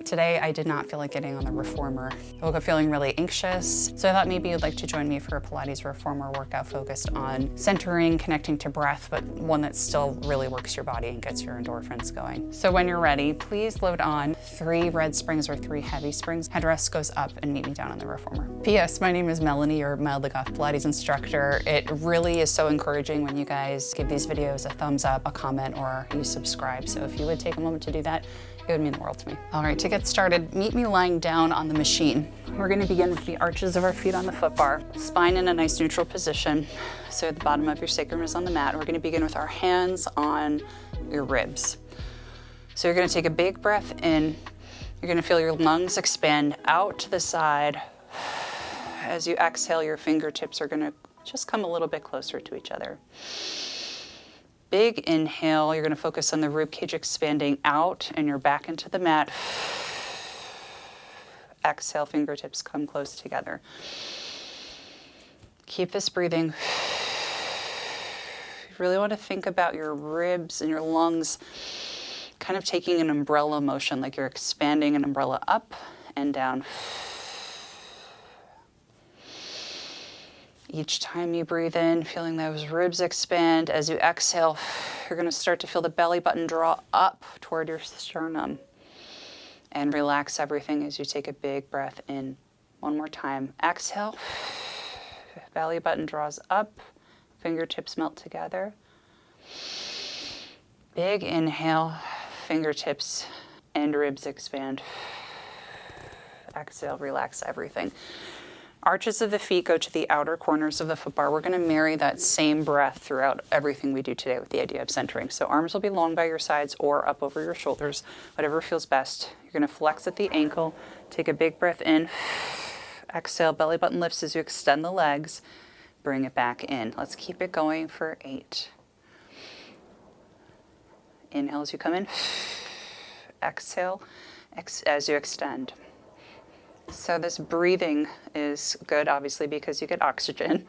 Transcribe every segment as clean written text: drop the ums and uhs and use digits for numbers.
Today, I did not feel like getting on the reformer. I woke up feeling really anxious, so I thought maybe you'd like to join me for a Pilates reformer workout focused on centering, connecting to breath, but one that still really works your body and gets your endorphins going. So when you're ready, please load on 3 red springs or 3 heavy springs. Headrest goes up and meet me down on the reformer. P.S. My name is Melanie, your mildly goth Pilates instructor. It really is so encouraging when you guys give these videos a thumbs up, a comment, or you subscribe. So if you would take a moment to do that, it would mean the world to me. All right, to get started, meet me lying down on the machine. We're gonna begin with the arches of our feet on the foot bar, spine in a nice neutral position, so the bottom of your sacrum is on the mat. We're gonna begin with our hands on your ribs. So you're gonna take a big breath in. You're gonna feel your lungs expand out to the side. As you exhale, your fingertips are gonna just come a little bit closer to each other. Big inhale, you're gonna focus on the rib cage expanding out and you're back into the mat. Exhale, fingertips come close together. Keep this breathing. You really want to think about your ribs and your lungs kind of taking an umbrella motion, like you're expanding an umbrella up and down. Each time you breathe in, feeling those ribs expand. As you exhale, you're going to start to feel the belly button draw up toward your sternum. And relax everything as you take a big breath in. One more time. Exhale. Belly button draws up. Fingertips melt together. Big inhale. Fingertips and ribs expand. Exhale, relax everything. Arches of the feet go to the outer corners of the foot bar. We're going to marry that same breath throughout everything we do today with the idea of centering. So arms will be long by your sides or up over your shoulders, whatever feels best. You're going to flex at the ankle, take a big breath in, exhale, belly button lifts as you extend the legs, bring it back in. Let's keep it going for 8. Inhale as you come in, exhale as you extend. So this breathing is good, obviously, because you get oxygen,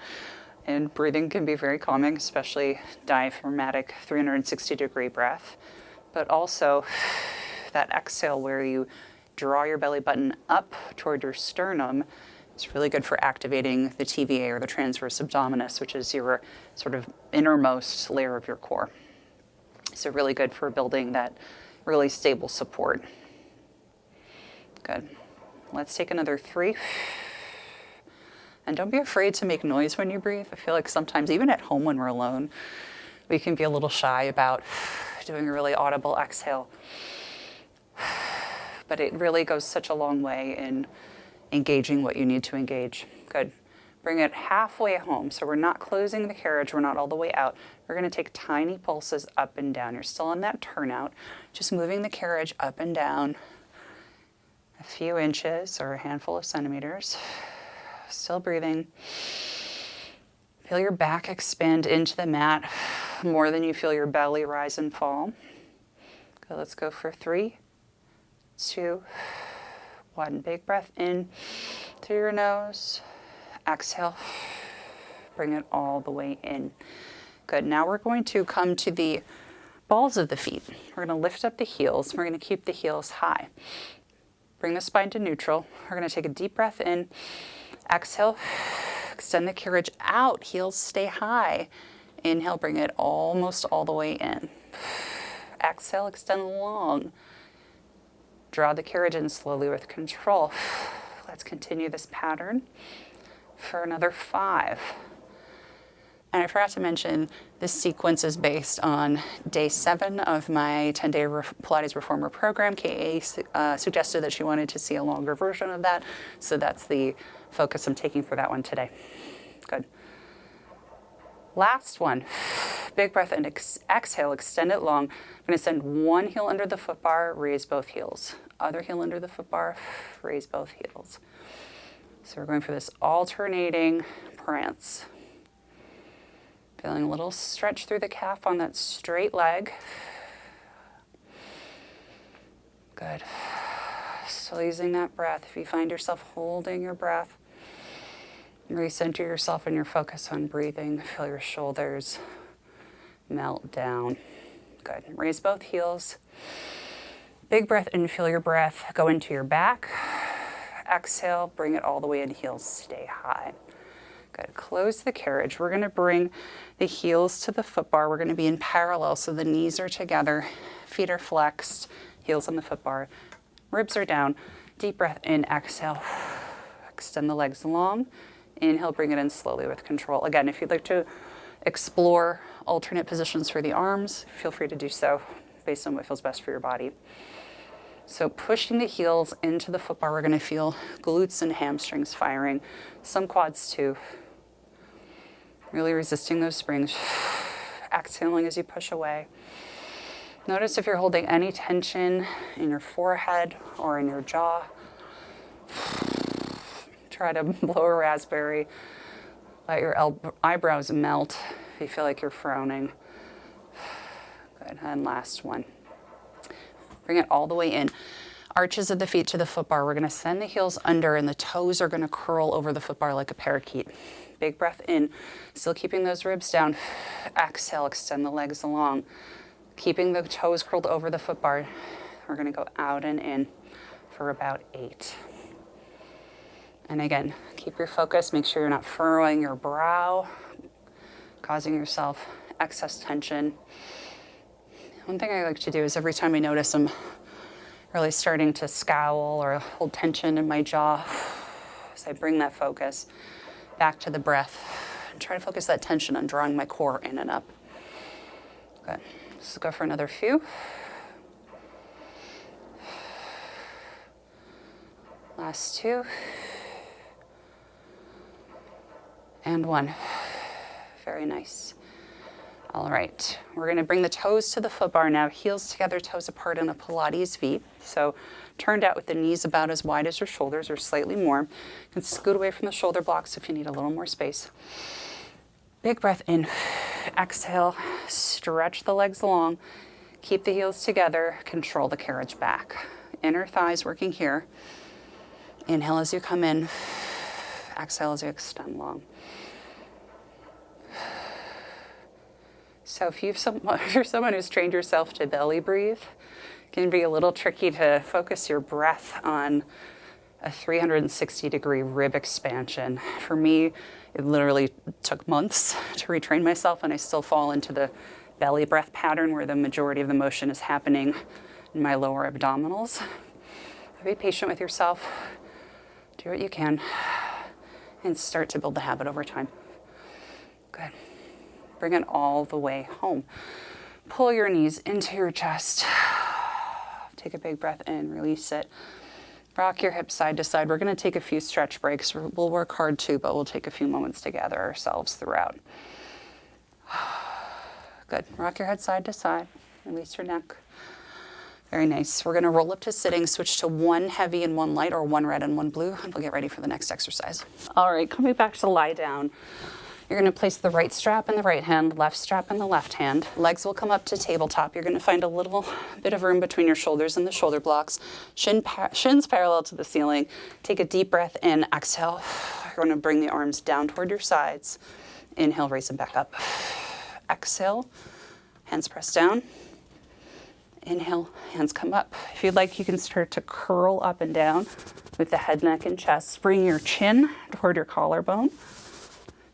and breathing can be very calming, especially diaphragmatic 360-degree breath. But also that exhale where you draw your belly button up toward your sternum is really good for activating the TVA, or the transverse abdominis, which is your sort of innermost layer of your core. So really good for building that really stable support. Good. Let's take another 3. And don't be afraid to make noise when you breathe. I feel like sometimes, even at home when we're alone, we can be a little shy about doing a really audible exhale. But it really goes such a long way in engaging what you need to engage. Good. Bring it halfway home. So we're not closing the carriage. We're not all the way out. We're going to take tiny pulses up and down. You're still on that turnout, just moving the carriage up and down a few inches or a handful of centimeters. Still breathing. Feel your back expand into the mat more than you feel your belly rise and fall. Okay, let's go for 3, 2, 1. Big breath in through your nose. Exhale. Bring it all the way in. Good. Now we're going to come to the balls of the feet. We're going to lift up the heels. We're going to keep the heels high. Bring the spine to neutral. We're going to take a deep breath in. Exhale. Extend the carriage out. Heels stay high. Inhale, bring it almost all the way in. Exhale, extend long. Draw the carriage in slowly with control. Let's continue this pattern for another 5. And I forgot to mention, this sequence is based on day 7 of my 10-day Pilates Reformer program. KA suggested that she wanted to see a longer version of that, so that's the focus I'm taking for that one today. Good. Last one. Big breath and exhale, extend it long. I'm going to send one heel under the foot bar, raise both heels. Other heel under the foot bar, raise both heels. So we're going for this alternating prance. Feeling a little stretch through the calf on that straight leg. Good. Still using that breath. If you find yourself holding your breath, recenter yourself and your focus on breathing. Feel your shoulders melt down. Good. Raise both heels. Big breath in, feel your breath go into your back. Exhale, bring it all the way in, heels stay high. Good, close the carriage. We're gonna bring the heels to the foot bar. We're gonna be in parallel, so the knees are together, feet are flexed, heels on the foot bar, ribs are down. Deep breath in, exhale. Extend the legs long. Inhale, bring it in slowly with control. Again, if you'd like to explore alternate positions for the arms, feel free to do so based on what feels best for your body. So pushing the heels into the foot bar, we're going to feel glutes and hamstrings firing, some quads too. Really resisting those springs. Exhaling as you push away. Notice if you're holding any tension in your forehead or in your jaw. Try to blow a raspberry. Let your eyebrows melt if you feel like you're frowning. Good, and last one. Bring it all the way in. Arches of the feet to the foot bar. We're going to send the heels under and the toes are going to curl over the foot bar like a parakeet. Big breath in, still keeping those ribs down. Exhale, extend the legs along. Keeping the toes curled over the foot bar. We're going to go out and in for about 8. And again, keep your focus. Make sure you're not furrowing your brow, causing yourself excess tension. One thing I like to do is every time I notice I'm really starting to scowl or hold tension in my jaw, as I bring that focus back to the breath and try to focus that tension on drawing my core in and up. Good. Let's go for another few. Last 2. And 1. Very nice. All right, we're going to bring the toes to the foot bar now, heels together, toes apart in a Pilates V. So turned out with the knees about as wide as your shoulders or slightly more. You can scoot away from the shoulder blocks if you need a little more space. Big breath in, exhale, stretch the legs long, keep the heels together, control the carriage back. Inner thighs working here. Inhale as you come in, exhale as you extend long. So if you're someone who's trained yourself to belly breathe, it can be a little tricky to focus your breath on a 360-degree rib expansion. For me, it literally took months to retrain myself, and I still fall into the belly breath pattern where the majority of the motion is happening in my lower abdominals. Be patient with yourself. Do what you can, and start to build the habit over time. Good. Bring it all the way home. Pull your knees into your chest. Take a big breath in, release it. Rock your hips side to side. We're going to take a few stretch breaks. We'll work hard too, but we'll take a few moments to gather ourselves throughout. Good. Rock your head side to side. Release your neck. Very nice. We're going to roll up to sitting, switch to 1 heavy and 1 light, or 1 red and 1 blue, and we'll get ready for the next exercise. All right, coming back to lie down. You're going to place the right strap in the right hand, left strap in the left hand. Legs will come up to tabletop. You're going to find a little bit of room between your shoulders and the shoulder blocks. Shins parallel to the ceiling. Take a deep breath in. Exhale. You're going to bring the arms down toward your sides. Inhale, raise them back up. Exhale. Hands press down. Inhale, hands come up. If you'd like, you can start to curl up and down with the head, neck, and chest. Bring your chin toward your collarbone.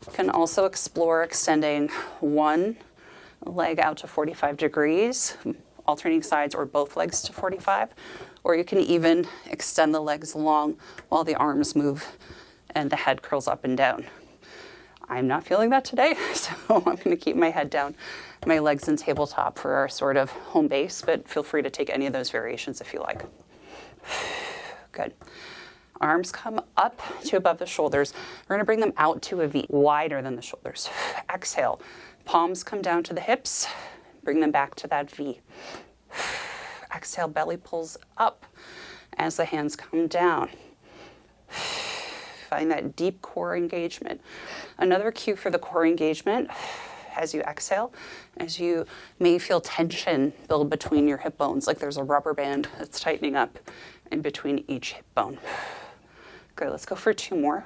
You can also explore extending one leg out to 45 degrees, alternating sides, or both legs to 45. Or you can even extend the legs long while the arms move and the head curls up and down. I'm not feeling that today, so I'm going to keep my head down, my legs in tabletop for our sort of home base, but feel free to take any of those variations if you like. Good. Arms come up to above the shoulders. We're going to bring them out to a V, wider than the shoulders. Exhale. Palms come down to the hips. Bring them back to that V. Exhale, belly pulls up as the hands come down. Find that deep core engagement. Another cue for the core engagement as you exhale, as you may feel tension build between your hip bones, like there's a rubber band that's tightening up in between each hip bone. Good, let's go for 2 more.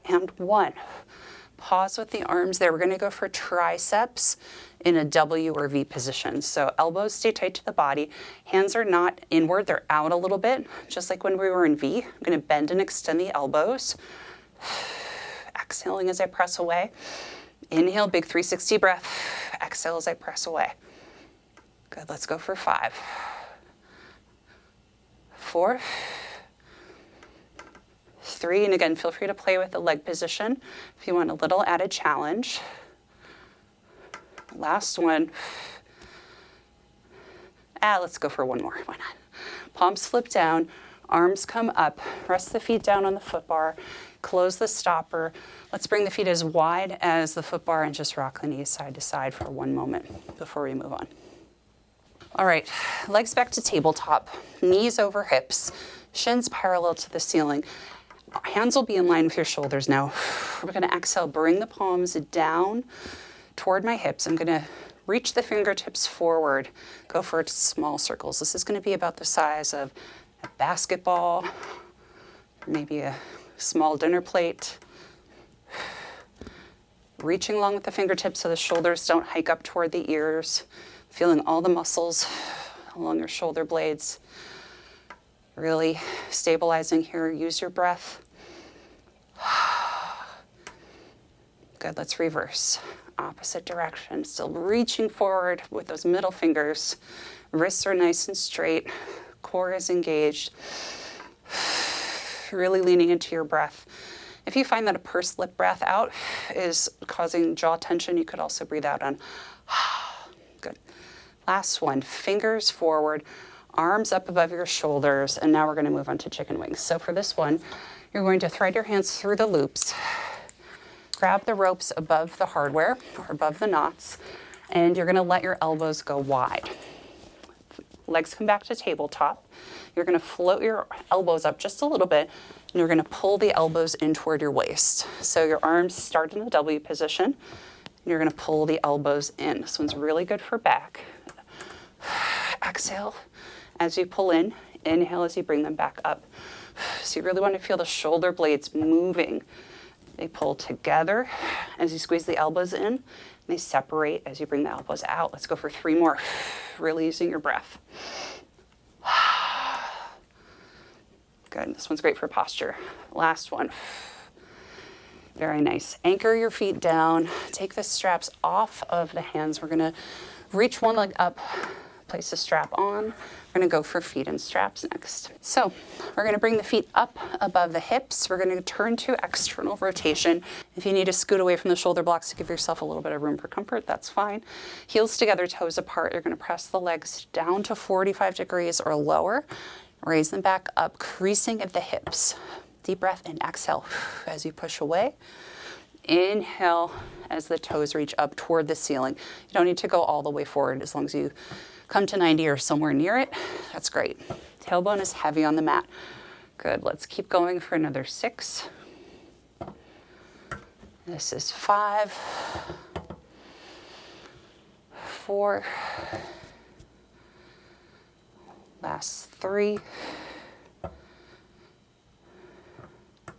And 1. Pause with the arms there. We're going to go for triceps in a W or V position. So elbows stay tight to the body. Hands are not inward, they're out a little bit, just like when we were in V. I'm going to bend and extend the elbows. Exhaling as I press away. Inhale, big 360 breath. Exhale as I press away. Good, let's go for 5. 4. 3, and again, feel free to play with the leg position if you want a little added challenge. Last one. Let's go for one more. Why not? Palms flip down, arms come up, rest the feet down on the foot bar, close the stopper. Let's bring the feet as wide as the foot bar and just rock the knees side to side for one moment before we move on. All right, legs back to tabletop, knees over hips, shins parallel to the ceiling. Hands will be in line with your shoulders now. We're going to exhale, bring the palms down toward my hips. I'm going to reach the fingertips forward, go for small circles. This is going to be about the size of a basketball, maybe a small dinner plate. Reaching along with the fingertips so the shoulders don't hike up toward the ears. Feeling all the muscles along your shoulder blades. Really stabilizing here. Use your breath. Good, let's reverse. Opposite direction. Still reaching forward with those middle fingers. Wrists are nice and straight. Core is engaged. Really leaning into your breath. If you find that a pursed lip breath out is causing jaw tension, you could also breathe out on. Good. Last one. Fingers forward. Arms up above your shoulders, and now we're going to move on to chicken wings. So for this one, you're going to thread your hands through the loops, grab the ropes above the hardware or above the knots, and you're going to let your elbows go wide. Legs come back to tabletop. You're going to float your elbows up just a little bit, and you're going to pull the elbows in toward your waist. So your arms start in the W position, and you're going to pull the elbows in. This one's really good for back. Exhale. As you pull in, inhale as you bring them back up. So you really want to feel the shoulder blades moving. They pull together as you squeeze the elbows in, and they separate as you bring the elbows out. Let's go for 3 more. Really using your breath. Good, this one's great for posture. Last one. Very nice. Anchor your feet down. Take the straps off of the hands. We're gonna reach one leg up, place the strap on. We're going to go for feet and straps next. So we're going to bring the feet up above the hips. We're going to turn to external rotation. If you need to scoot away from the shoulder blocks to give yourself a little bit of room for comfort, that's fine. Heels together, toes apart. You're going to press the legs down to 45 degrees or lower. Raise them back up, creasing at the hips. Deep breath and exhale as you push away. Inhale as the toes reach up toward the ceiling. You don't need to go all the way forward as long as you come to 90 or somewhere near it. That's great. Tailbone is heavy on the mat. Good. Let's keep going for another 6. This is 5, 4, last 3,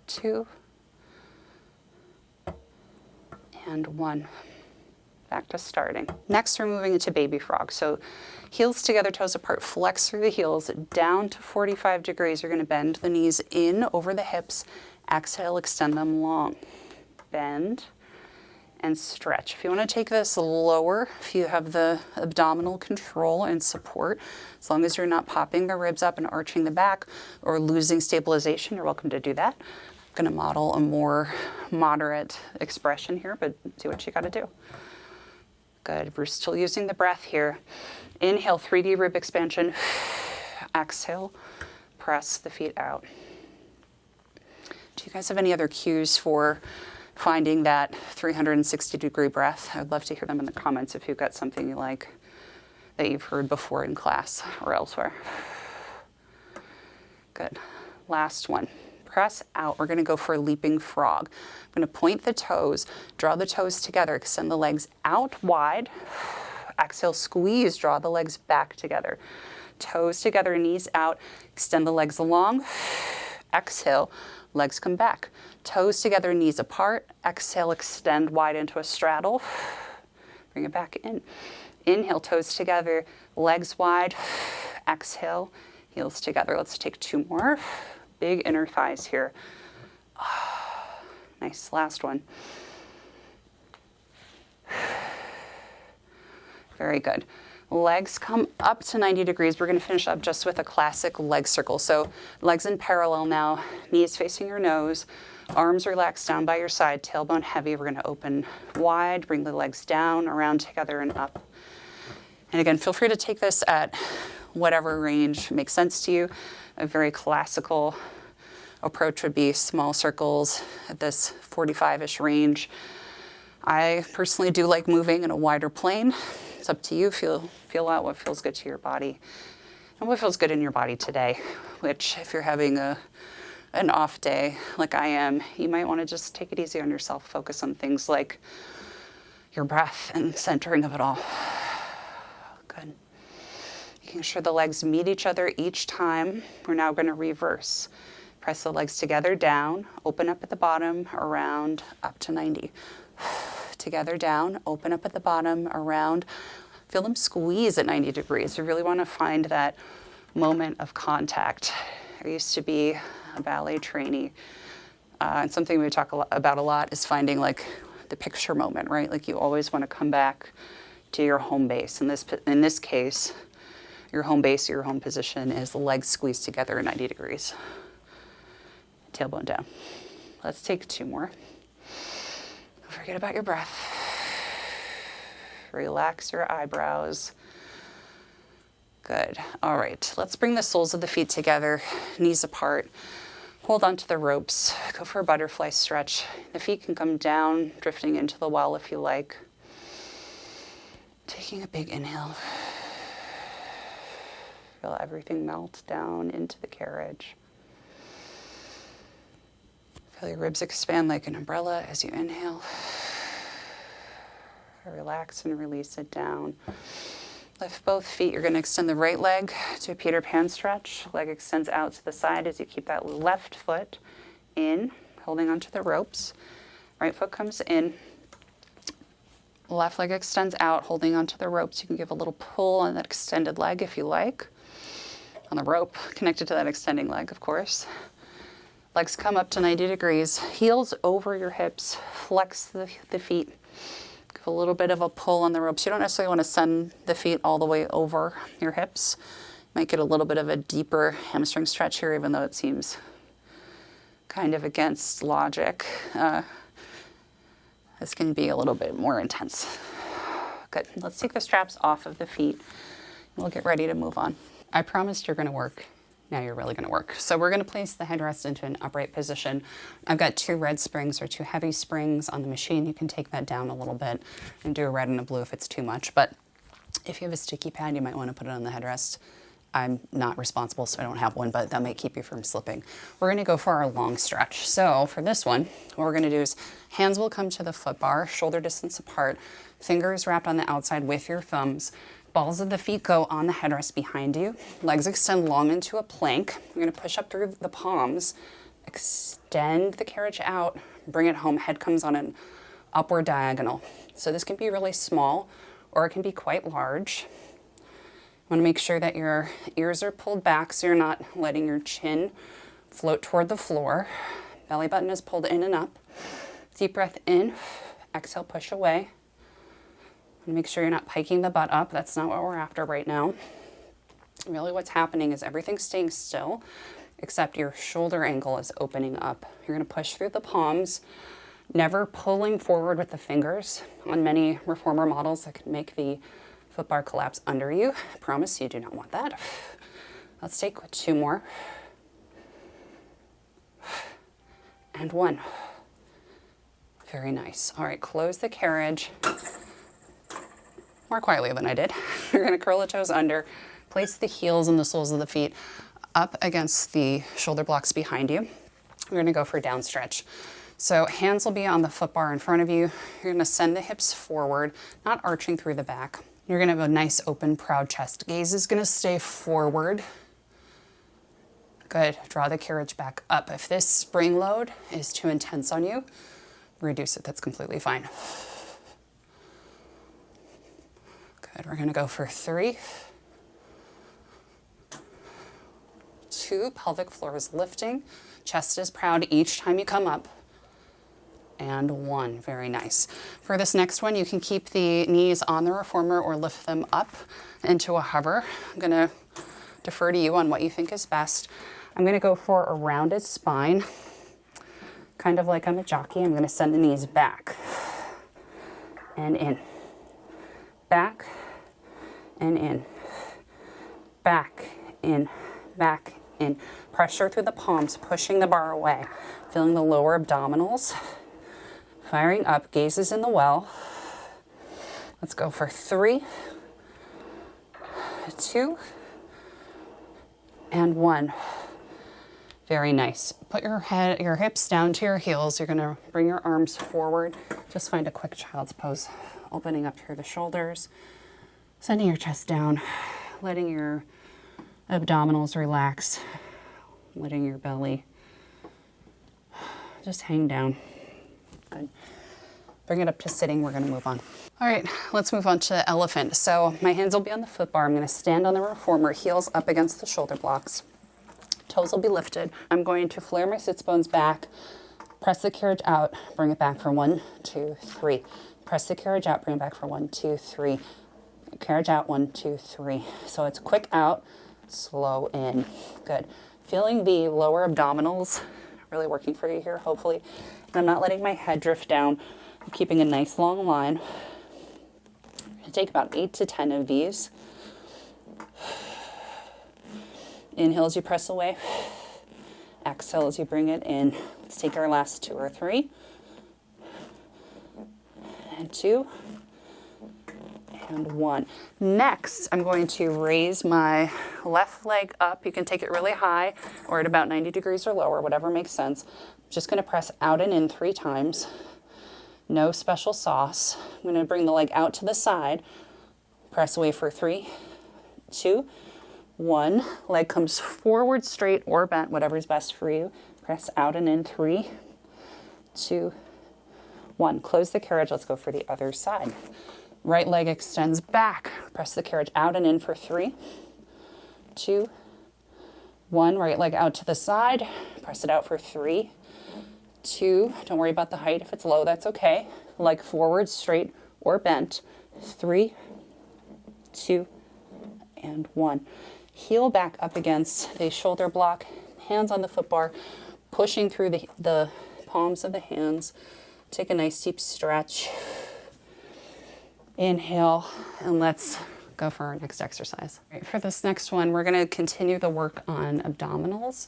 2, and 1. Back to starting. Next, we're moving into baby frog. So heels together, toes apart, flex through the heels, down to 45 degrees. You're going to bend the knees in over the hips. Exhale, extend them long. Bend and stretch. If you want to take this lower, if you have the abdominal control and support, as long as you're not popping the ribs up and arching the back or losing stabilization, you're welcome to do that. I'm going to model a more moderate expression here, but do what you got to do. Good. We're still using the breath here. Inhale, 3D rib expansion. Exhale, press the feet out. Do you guys have any other cues for finding that 360-degree breath? I'd love to hear them in the comments if you've got something you like that you've heard before in class or elsewhere. Good. Last one. Press out. We're going to go for a leaping frog. I'm going to point the toes, draw the toes together, extend the legs out wide. Exhale, squeeze, draw the legs back together. Toes together, knees out, extend the legs long. Exhale, legs come back. Toes together, knees apart. Exhale, extend wide into a straddle. Bring it back in. Inhale, toes together, legs wide. Exhale, heels together. Let's take 2 more. Big inner thighs here. Nice, last one. Very good. Legs come up to 90 degrees. We're going to finish up just with a classic leg circle. So legs in parallel now, knees facing your nose, arms relaxed down by your side, tailbone heavy. We're going to open wide, bring the legs down, around together and up. And again, feel free to take this at whatever range makes sense to you. A very classical approach would be small circles at this 45-ish range. I personally do like moving in a wider plane. It's up to you. Feel out what feels good to your body and what feels good in your body today, which if you're having an off day like I am, you might want to just take it easy on yourself. Focus on things like your breath and centering of it all. Good. Making sure the legs meet each other each time. We're now going to reverse. Press the legs together, down, open up at the bottom, around, up to 90. Together, down, open up at the bottom, around. Feel them squeeze at 90 degrees. You really want to find that moment of contact. I used to be a ballet trainee. And something we talk about a lot is finding like the picture moment, right? Like you always want to come back to your home base. In this case, your home base, your home position is the legs squeezed together at 90 degrees. Tailbone down. Let's take 2 more. Don't forget about your breath. Relax your eyebrows. Good. All right, let's bring the soles of the feet together, knees apart. Hold on to the ropes. Go for a butterfly stretch. The feet can come down, drifting into the well if you like. Taking a big inhale. Feel everything melt down into the carriage. Feel your ribs expand like an umbrella as you inhale. Relax and release it down. Lift both feet. You're going to extend the right leg to a Peter Pan stretch. Leg extends out to the side as you keep that left foot in, holding onto the ropes. Right foot comes in. Left leg extends out, holding onto the ropes. You can give a little pull on that extended leg if you like. On the rope, connected to that extending leg, of course. Legs come up to 90 degrees. Heels over your hips. Flex the feet. Give a little bit of a pull on the ropes. You don't necessarily want to send the feet all the way over your hips. Might get a little bit of a deeper hamstring stretch here, even though it seems kind of against logic. This can be a little bit more intense. Good. Let's take the straps off of the feet. We'll get ready to move on. I promised you're going to work. Now you're really going to work. So we're going to place the headrest into an upright position. I've got 2 red springs or 2 heavy springs on the machine. You can take that down a little bit and do a red and a blue if it's too much. But if you have a sticky pad, you might want to put it on the headrest. I'm not responsible, so I don't have one, but that might keep you from slipping. We're going to go for our long stretch. So for this one, what we're going to do is hands will come to the foot bar, shoulder distance apart, fingers wrapped on the outside with your thumbs. Balls of the feet go on the headrest behind you. Legs extend long into a plank. You're going to push up through the palms, extend the carriage out, bring it home. Head comes on an upward diagonal. So this can be really small or it can be quite large. You want to make sure that your ears are pulled back so you're not letting your chin float toward the floor. Belly button is pulled in and up. Deep breath in. Exhale, push away. Make sure you're not piking the butt up. That's not what we're after right now. Really what's happening is everything's staying still, except your shoulder angle is opening up. You're going to push through the palms, never pulling forward with the fingers. On many reformer models, that can make the foot bar collapse under you. I promise you do not want that. Let's take 2 more. And 1. Very nice. All right, close the carriage. More quietly than I did. You're going to curl the toes under, place the heels and the soles of the feet up against the shoulder blocks behind you. We're going to go for a down stretch. So hands will be on the foot bar in front of you. You're going to send the hips forward, not arching through the back. You're going to have a nice open, proud chest. Gaze is going to stay forward. Good. Draw the carriage back up. If this spring load is too intense on you, reduce it. That's completely fine. Good. We're going to go for 3, 2. Pelvic floor is lifting. Chest is proud each time you come up. And 1. Very nice. For this next one, you can keep the knees on the reformer or lift them up into a hover. I'm going to defer to you on what you think is best. I'm going to go for a rounded spine, kind of like I'm a jockey. I'm going to send the knees back and in, back and in, back in, back in. Pressure through the palms, pushing the bar away, feeling the lower abdominals. Firing up, gazes in the well. Let's go for 3, 2, and 1. Very nice. Put your hips down to your heels. You're gonna bring your arms forward. Just find a quick child's pose. Opening up through the shoulders, sending your chest down, letting your abdominals relax, letting your belly just hang down. Good. Bring it up to sitting. We're going to move on. All right, let's move on to elephant. So my hands will be on the foot bar. I'm going to stand on the reformer, heels up against the shoulder blocks. Toes will be lifted. I'm going to flare my sits bones back, press the carriage out, bring it back for 1, 2, 3. Press the carriage out, bring it back for 1, 2, 3. Carriage out, 1, 2, 3. So it's quick out, slow in. Good. Feeling the lower abdominals really working for you here, hopefully. And I'm not letting my head drift down. I'm keeping a nice long line. I'm going to take about 8 to 10 of these. Inhale as you press away. Exhale as you bring it in. Let's take our last 2 or 3. And 2. And 1. Next, I'm going to raise my left leg up. You can take it really high or at about 90 degrees or lower, whatever makes sense. I'm just going to press out and in 3 times. No special sauce. I'm going to bring the leg out to the side. Press away for 3, 2, 1. Leg comes forward, straight, or bent, whatever's best for you. Press out and in 3, 2, 1. Close the carriage. Let's go for the other side. Right leg extends back. Press the carriage out and in for 3, 2, 1. Right leg out to the side. Press it out for 3, 2. Don't worry about the height. If it's low, that's okay. Leg forward, straight, or bent. 3, 2, and 1. Heel back up against the shoulder block. Hands on the foot bar. Pushing through the palms of the hands. Take a nice deep stretch. Inhale, and let's go for our next exercise. Right, for this next one, we're going to continue the work on abdominals.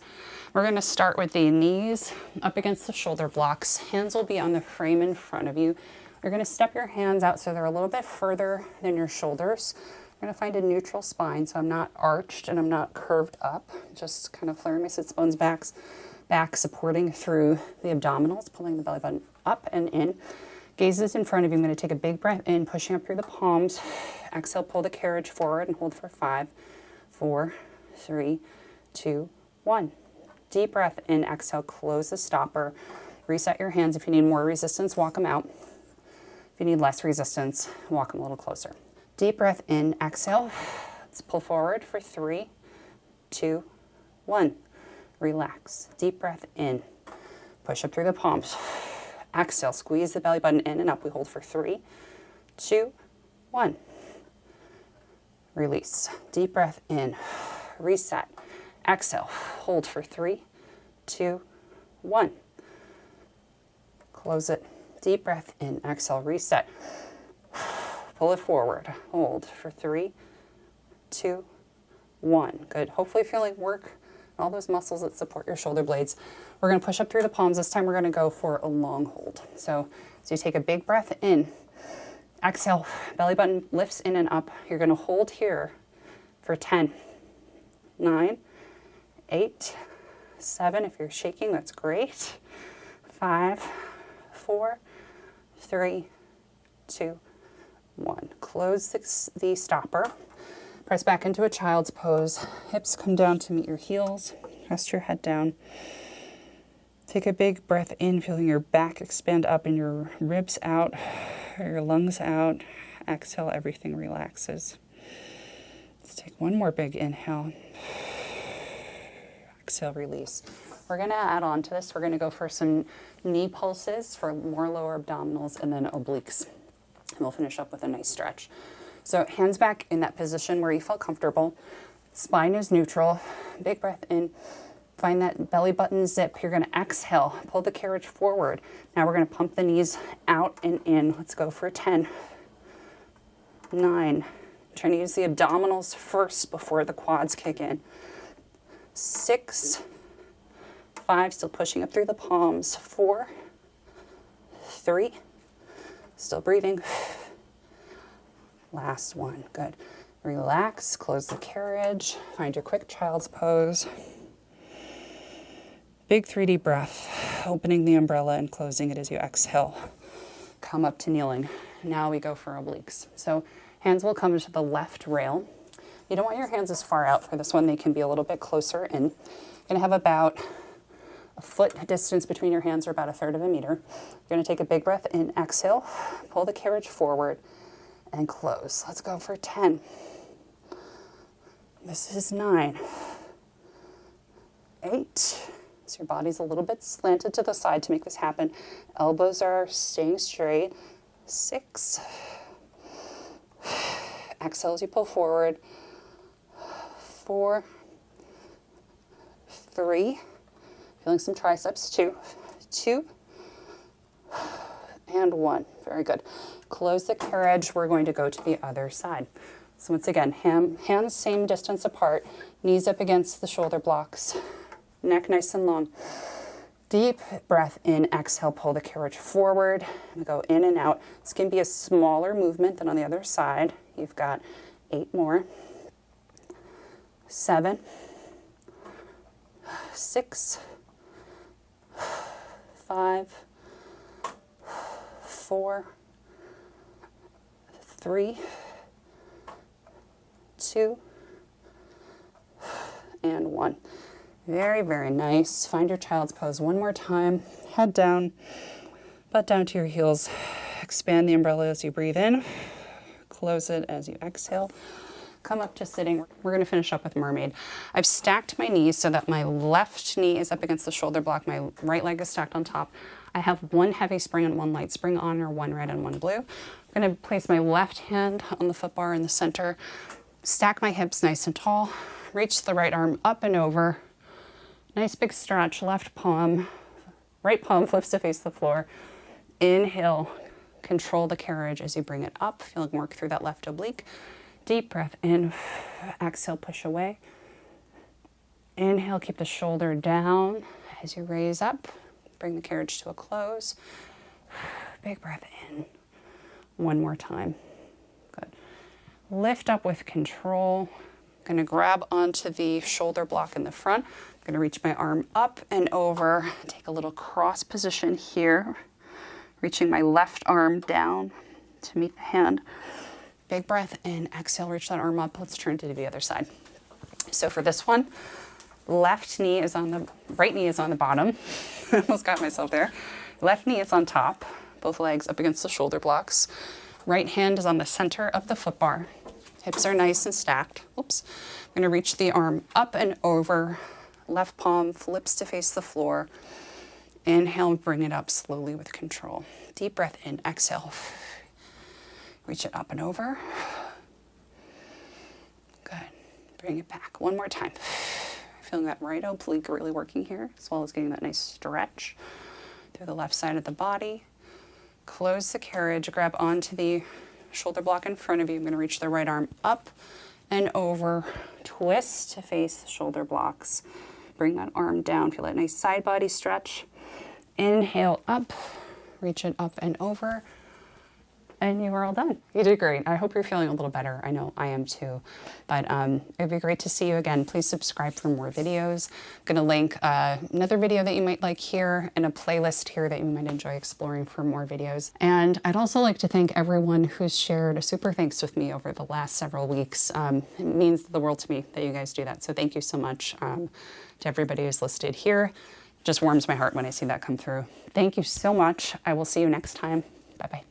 We're going to start with the knees up against the shoulder blocks. Hands will be on the frame in front of you. You're going to step your hands out so they're a little bit further than your shoulders. You're going to find a neutral spine, so I'm not arched and I'm not curved up. Just kind of flaring my sits bones back, supporting through the abdominals, pulling the belly button up and in. Gazes in front of you. I'm going to take a big breath in, pushing up through the palms. Exhale, pull the carriage forward and hold for 5, 4, 3, 2, 1. Deep breath in, exhale, close the stopper. Reset your hands. If you need more resistance, walk them out. If you need less resistance, walk them a little closer. Deep breath in, exhale. Let's pull forward for 3, 2, 1. Relax. Deep breath in. Push up through the palms. Exhale, squeeze the belly button in and up. We hold for 3, 2, 1. Release. Deep breath in. Reset. Exhale. Hold for 3, 2, 1. Close it. Deep breath in. Exhale. Reset. Pull it forward. Hold for 3, 2, 1. Good. Hopefully feeling work all those muscles that support your shoulder blades. We're going to push up through the palms. This time we're going to go for a long hold. So you take a big breath in. Exhale, belly button lifts in and up. You're going to hold here for 10, 9, 8, 7. If you're shaking, that's great. 5, 4, 3, 2, 1. Close the stopper. Press back into a child's pose. Hips come down to meet your heels. Rest your head down. Take a big breath in, feeling your back expand up and your ribs out, your lungs out. Exhale, everything relaxes. Let's take one more big inhale. Exhale, release. We're going to add on to this. We're going to go for some knee pulses for more lower abdominals and then obliques. And we'll finish up with a nice stretch. So hands back in that position where you felt comfortable. Spine is neutral. Big breath in. Find that belly button zip. You're going to exhale. Pull the carriage forward. Now we're going to pump the knees out and in. Let's go for 10, 9. Trying to use the abdominals first before the quads kick in. 6, 5, still pushing up through the palms. 4, 3, still breathing. Last one, good. Relax, close the carriage, find your quick child's pose. Big 3D breath, opening the umbrella and closing it as you exhale. Come up to kneeling. Now we go for obliques. So hands will come to the left rail. You don't want your hands as far out for this one. They can be a little bit closer in. You're gonna have about a foot distance between your hands, or about 1/3 of a meter. You're gonna take a big breath in, exhale, pull the carriage forward and close. Let's go for 10. This is 9, 8. So your body's a little bit slanted to the side to make this happen. Elbows are staying straight. 6. Exhale as you pull forward. 4, 3, feeling some triceps, 2, and 1. Very good. Close the carriage. We're going to go to the other side. So once again, hands same distance apart, knees up against the shoulder blocks, neck nice and long. Deep breath in, exhale, pull the carriage forward, and go in and out. This can be a smaller movement than on the other side. You've got 8 more. 7, 6, 5, 4, 3, 2, and 1. Very, very nice. Find your child's pose one more time. Head down, butt down to your heels. Expand the umbrella as you breathe in. Close it as you exhale. Come up to sitting. We're going to finish up with Mermaid. I've stacked my knees so that my left knee is up against the shoulder block. My right leg is stacked on top. I have one heavy spring and one light spring on, or one red and one blue. I'm going to place my left hand on the foot bar in the center. Stack my hips nice and tall. Reach the right arm up and over. Nice big stretch. Left palm, right palm flips to face the floor. Inhale. Control the carriage as you bring it up. Feeling work through that left oblique. Deep breath in. Exhale, push away. Inhale, keep the shoulder down as you raise up. Bring the carriage to a close. Big breath in. One more time. Good. Lift up with control. I'm going to grab onto the shoulder block in the front. I'm going to reach my arm up and over. Take a little cross position here. Reaching my left arm down to meet the hand. Big breath in, exhale, reach that arm up. Let's turn to the other side. So for this one, right knee is on the bottom. I almost got myself there. Left knee is on top, both legs up against the shoulder blocks. Right hand is on the center of the foot bar. Hips are nice and stacked. Oops. I'm going to reach the arm up and over. Left palm flips to face the floor. Inhale, bring it up slowly with control. Deep breath in, exhale. Reach it up and over. Good. Bring it back. One more time. Feeling that right oblique really working here, as well as getting that nice stretch through the left side of the body. Close the carriage, grab onto the shoulder block in front of you. I'm going to reach the right arm up and over. Twist to face the shoulder blocks. Bring that arm down. Feel that nice side body stretch. Inhale up. Reach it up and over. and you were all done. You did great. I hope you're feeling a little better. I know I am too. But it'd be great to see you again. Please subscribe for more videos. I'm going to link another video that you might like here and a playlist here that you might enjoy exploring for more videos. And I'd also like to thank everyone who's shared a super thanks with me over the last several weeks. It means the world to me that you guys do that. So thank you so much to everybody who's listed here. Just warms my heart when I see that come through. Thank you so much. I will see you next time. Bye-bye.